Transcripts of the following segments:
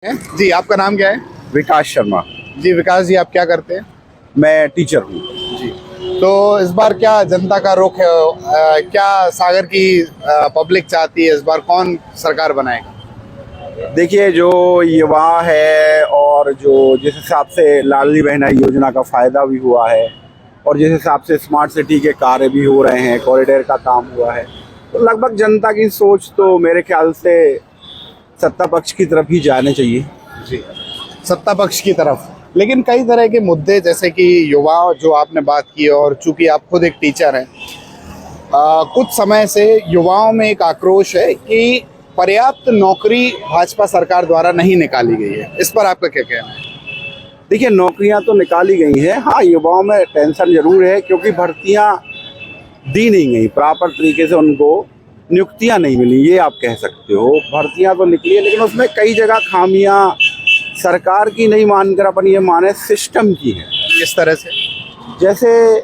जी, आपका नाम क्या है? विकास शर्मा। जी विकास जी, आप क्या करते हैं? मैं टीचर हूँ। जी, तो इस बार क्या जनता का रुख है? क्या सागर की पब्लिक चाहती है? इस बार कौन सरकार बनाएगा? देखिए, जो युवा है और जो जिस हिसाब से लाडली बहना योजना का फ़ायदा भी हुआ है और जिस हिसाब से स्मार्ट सिटी के कार्य भी हो रहे हैं, कॉरिडोर का काम हुआ है, तो लगभग जनता की सोच तो मेरे ख्याल से सत्ता पक्ष की तरफ ही जाने चाहिए। जी, सत्ता पक्ष की तरफ। लेकिन कई तरह के मुद्दे, जैसे कि युवा जो आपने बात की, और चूंकि आप खुद एक टीचर हैं, कुछ समय से युवाओं में एक आक्रोश है कि पर्याप्त नौकरी भाजपा सरकार द्वारा नहीं निकाली गई है। इस पर आपका क्या कहना है? देखिए, नौकरियां तो निकाली गई हैं, हाँ युवाओं में टेंशन जरूर है क्योंकि भर्तियां दी नहीं गई, प्रॉपर तरीके से उनको नियुक्तियां नहीं मिली, ये आप कह सकते हो। भर्तियां तो निकली है लेकिन उसमें कई जगह खामियां सरकार की नहीं मानकर अपन ये माने सिस्टम की है। किस तरह से? जैसे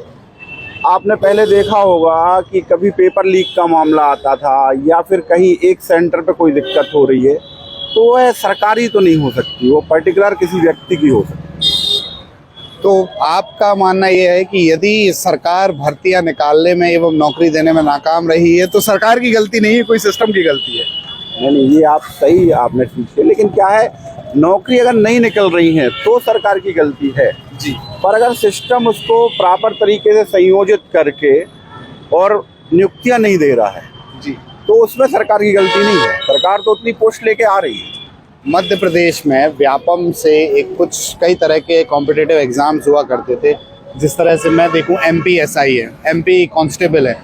आपने पहले देखा होगा कि कभी पेपर लीक का मामला आता था या फिर कहीं एक सेंटर पे कोई दिक्कत हो रही है तो वह सरकारी तो नहीं हो सकती, वो पर्टिकुलर किसी व्यक्ति की हो सकती। तो आपका मानना यह है कि यदि सरकार भर्तियां निकालने में एवं नौकरी देने में नाकाम रही है तो सरकार की गलती नहीं है, कोई सिस्टम की गलती है? नहीं, ये आप सही आपने ठीक है, लेकिन क्या है, नौकरी अगर नहीं निकल रही है तो सरकार की गलती है जी। पर अगर सिस्टम उसको प्रॉपर तरीके से संयोजित करके और नियुक्तियां नहीं दे रहा है जी, तो उसमें सरकार की गलती नहीं है। सरकार तो उतनी पोस्ट लेके आ रही है। मध्य प्रदेश में व्यापम से एक कुछ कई तरह के कॉम्पिटिटिव एग्जाम्स हुआ करते थे। जिस तरह से मैं देखूं, MPSI है, MP कांस्टेबल है।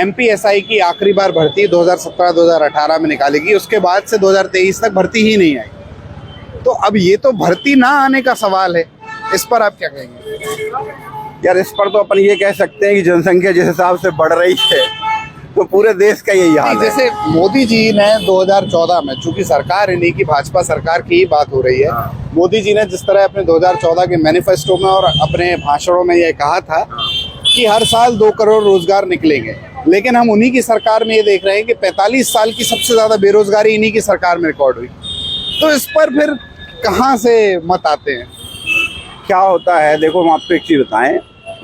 MPSI की आखिरी बार भर्ती 2017-2018 में निकाली गई, उसके बाद से 2023 तक भर्ती ही नहीं आई। तो अब ये तो भर्ती ना आने का सवाल है, इस पर आप क्या कहेंगे? यार, इस पर तो अपन ये कह सकते हैं कि जनसंख्या जिस हिसाब से बढ़ रही है तो पूरे देश का यही हाल है। जैसे मोदी जी ने 2014 में, चूंकि सरकार इन्हीं की भाजपा सरकार की ही बात हो रही है, मोदी जी ने जिस तरह अपने 2014 के मैनिफेस्टो में और अपने भाषणों में ये कहा था कि हर साल 2 करोड़ रोजगार निकलेंगे, लेकिन हम उन्हीं की सरकार में ये देख रहे हैं कि 45 साल की सबसे ज्यादा बेरोजगारी इन्हीं की सरकार में रिकॉर्ड हुई। तो इस पर फिर कहाँ से मत आते हैं? क्या होता है, देखो हम आपको एक चीज बताएं,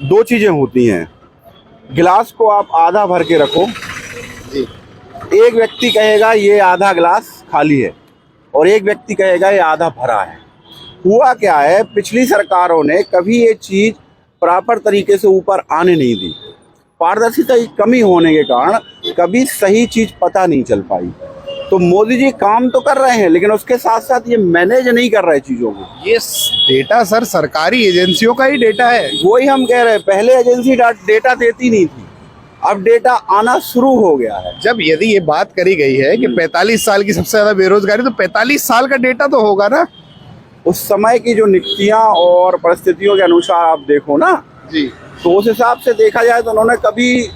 2 चीजें होती हैं। गिलास को आप आधा भर के रखो जी, एक व्यक्ति कहेगा ये आधा गिलास खाली है और एक व्यक्ति कहेगा ये आधा भरा है। हुआ क्या है, पिछली सरकारों ने कभी ये चीज प्रॉपर तरीके से ऊपर आने नहीं दी। पारदर्शिता की कमी होने के कारण कभी सही चीज पता नहीं चल पाई। तो मोदी जी काम तो कर रहे हैं लेकिन उसके साथ साथ ये मैनेज नहीं कर रहे चीजों को। ये डेटा सर सरकारी एजेंसियों का ही डेटा है। वही हम कह रहे हैं, पहले एजेंसी डेटा देती नहीं थी, अब डेटा आना शुरू हो गया है। जब यदि ये बात करी गई है कि 45 साल की सबसे ज्यादा बेरोजगारी, तो 45 साल का डेटा तो होगा ना? उस समय की जो नियुक्तियां और परिस्थितियों के अनुसार आप देखो ना जी, तो उस हिसाब से देखा जाए तो उन्होंने कभी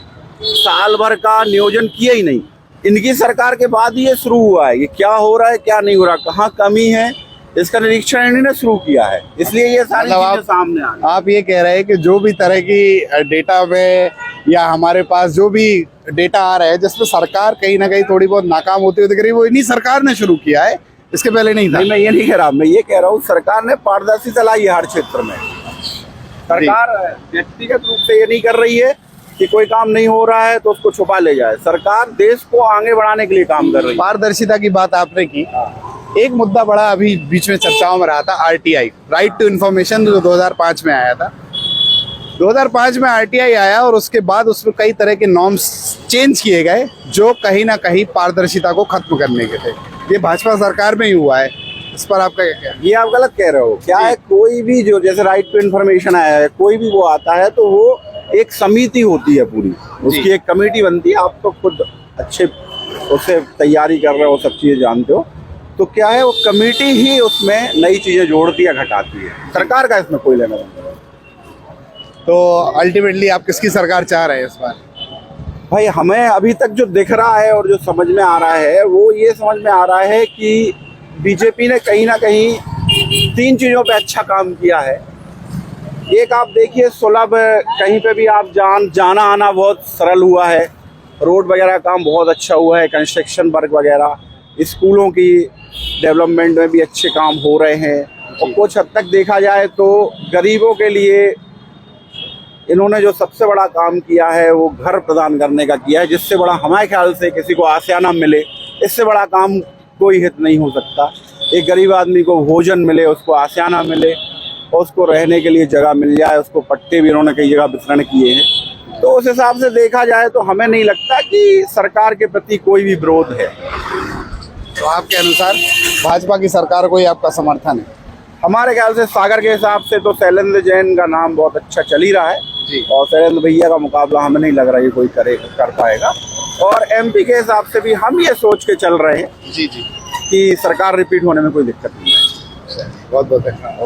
साल भर का नियोजन किया ही नहीं। इनकी सरकार के बाद ही ये शुरू हुआ है, ये क्या हो रहा है क्या नहीं हो रहा, कहाँ कमी है, इसका निरीक्षण इन्होंने शुरू किया है, इसलिए ये सारी चीजें सामने आ रही। आप ये कह रहे हैं कि जो भी तरह की डेटा में या हमारे पास जो भी डेटा आ रहा है जिसमें सरकार कहीं ना कहीं थोड़ी बहुत नाकाम होती हुई दिख रही है, वो इन्हीं सरकार ने शुरू किया है, इसके पहले नहीं था? नहीं, मैं ये नहीं कह रहा, मैं ये कह रहा हूँ सरकार ने पारदर्शिता लाई है हर क्षेत्र में। सरकार व्यक्तिगत रूप से ये नहीं कर रही है कि कोई काम नहीं हो रहा है तो उसको छुपा ले जाए। सरकार देश को आगे बढ़ाने के लिए काम कर रही है। पारदर्शिता की बात आपने की, एक मुद्दा बड़ा अभी बीच में चर्चाओं में रहा था, RTI, राइट टू इन्फॉर्मेशन, जो 2005 में आया था। 2005 में RTI आया और उसके बाद उसमें कई तरह के नॉर्म्स चेंज किए गए जो कहीं ना कहीं पारदर्शिता को खत्म करने के थे। ये भाजपा सरकार में ही हुआ है, इस पर आपका क्या कहना है? ये आप गलत कह रहे हो। क्या है, कोई भी जो जैसे राइट टू इन्फॉर्मेशन आया है, कोई भी वो आता है तो वो एक समिति होती है पूरी, उसकी एक कमेटी बनती है। आप तो खुद अच्छे उससे तैयारी कर रहे हो, सब चीजें जानते हो। तो क्या है, वो कमेटी ही उसमें नई चीजें जोड़ती है घटाती है, सरकार का इसमें कोई लेना देना। तो अल्टीमेटली आप किसकी सरकार चाह रहे हैं इस बार? भाई, हमें अभी तक जो दिख रहा है और जो समझ में आ रहा है वो ये समझ में आ रहा है कि बीजेपी ने कहीं ना कहीं 3 चीजों पे अच्छा काम किया है। एक आप देखिए, सुलभ कहीं पे भी आप जाना आना बहुत सरल हुआ है, रोड वगैरह काम बहुत अच्छा हुआ है, कंस्ट्रक्शन वर्क वगैरह। स्कूलों की डेवलपमेंट में भी अच्छे काम हो रहे हैं, और कुछ हद तक देखा जाए तो गरीबों के लिए इन्होंने जो सबसे बड़ा काम किया है वो घर प्रदान करने का किया है, जिससे बड़ा हमारे ख्याल से किसी को आशियाना मिले, इससे बड़ा काम कोई हित नहीं हो सकता। एक गरीब आदमी को भोजन मिले, उसको आशियाना मिले, और उसको रहने के लिए जगह मिल जाए, उसको पट्टे भी इन्होंने कई जगह वितरण किए हैं। तो उस हिसाब से देखा जाए तो हमें नहीं लगता कि सरकार के प्रति कोई भी विरोध है। तो आपके अनुसार भाजपा की सरकार को ही आपका समर्थन है? हमारे ख्याल से सागर के हिसाब से तो शैलेंद्र जैन का नाम बहुत अच्छा चल ही रहा है जी। और शैलेंद्र भैया का मुकाबला हमें नहीं लग रहा है कोई कर पाएगा। और एमपी के हिसाब से भी हम ये सोच के चल रहे हैं जी जी कि सरकार रिपीट होने में कोई दिक्कत नहीं है। बहुत बहुत धन्यवाद।